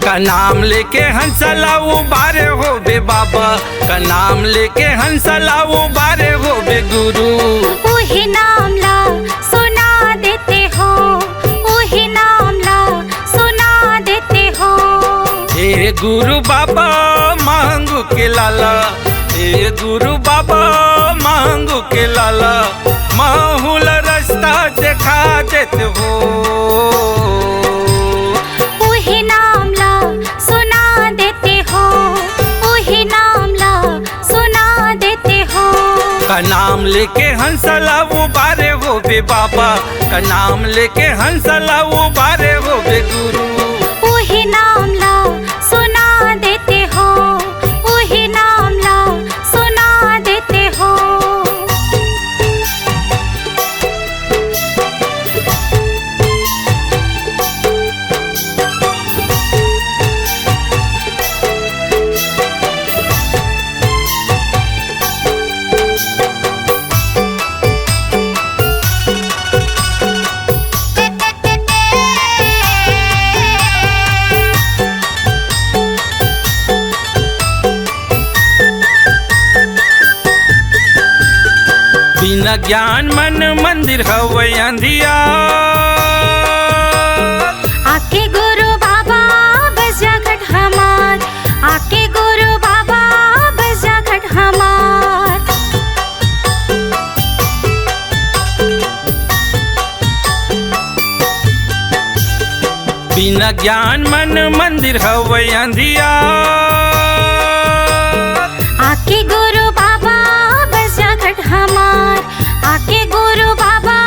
का नाम लेके हंसला उबारे हो बे बाबा, का नाम लेके हंसला उबारे हो बे गुरु। वही नाम ला सुना देते हो, वही नाम ला सुना देते हो। हे गुरु बाबा मांगू के लाला, हे गुरु बाबा मांगू के लाला, माहौल रास्ता दिखा देते हो। वही नाम ला सुना देते हो, वही नाम ला सुना देते हो। का नाम लेके हंसला उबारे हो बे बाबा, का नाम लेके हंसला उबारे हो बे गुरु। वही नाम ला सुना देते हो, वही नाम ला सुना देते हो। बिना ज्ञान मन मंदिर हवे अंधिया, आके गुरु बाबा बस जा घट हमार, आके गुरु बाबा बस जा घट हमार। बिना ज्ञान मन मंदिर हवे अंधिया, आके गुरु बाबा बस जा घट हमार, आके गुरु बाबा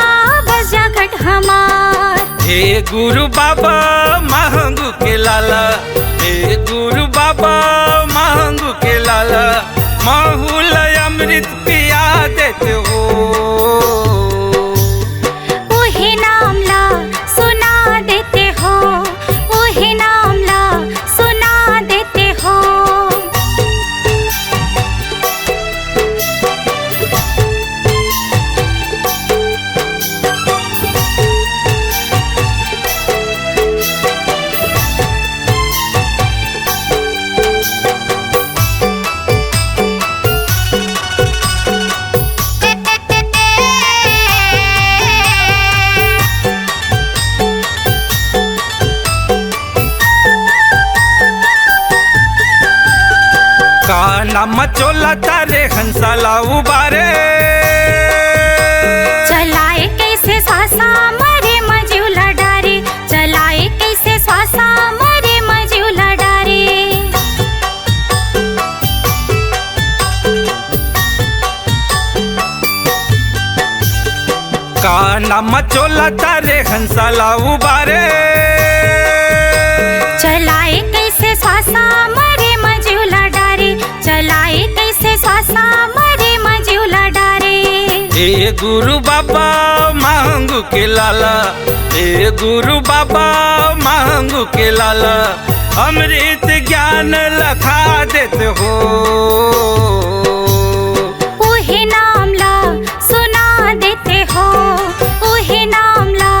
बस जा घट हमार। हे गुरु बाबा मांगू के लाला, हे गुरु बाबा मांगू के लाला, माहौल अमृत पिया देते हो। वही नाम ला सुना देते हो, वही नाम ला सुना देते हो। का नाम चोला तारे हंसला उबारे, चलाए कैसे स्वासा मरे मजूला डारे, चलाए कैसे स्वासा मरे मजूला डारे। का नाम चोला तारे हंसला उबारे, चलाए कैसे स्वासा मरे मजूला डारे, चलाए कैसे स्वासा मरे मजूला डारे। हे गुरु बाबा मांगू के लाला, हे गुरु बाबा मांगू के लाला, अमृत ज्ञान लखा देते हो। वही नाम ला सुना देते हो, वही नाम ला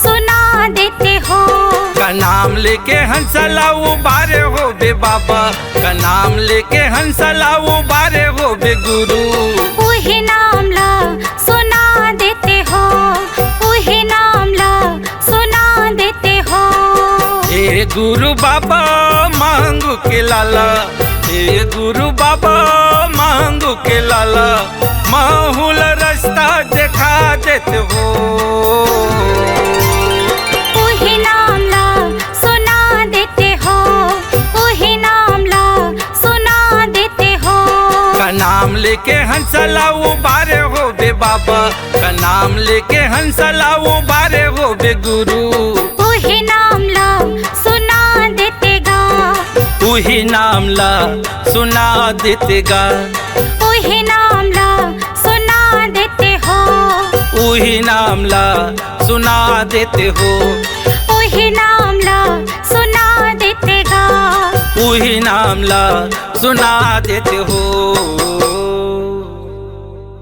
सुना देते हो। का नाम लेके हंसला उबारे हो बे बाबा, का नाम लेके हंसला उबारे हो बे गुरु। वही नाम ला सुना देते हो, वही नाम ला सुना देते हो। हे गुरु बाबा मांगू के लाला, हे गुरु बाबा मांगू के लाला, माहौल रास्ता दिखा देते हो। वही नाम ला सुना देते हो, वही नाम ला सुना देते हो। का नाम लेके हंसला उबारे हो बे बाबा, का नाम लेके हंसला उबारे हो बे गुरु। वही नाम ला सुना देते गा, वही नाम ला सुना देते गा, वही नाम ला सुना देते हो। वही नाम ला सुना देते हो, वही नाम ला सुना देते गा, वही नाम ला सुना देते हो।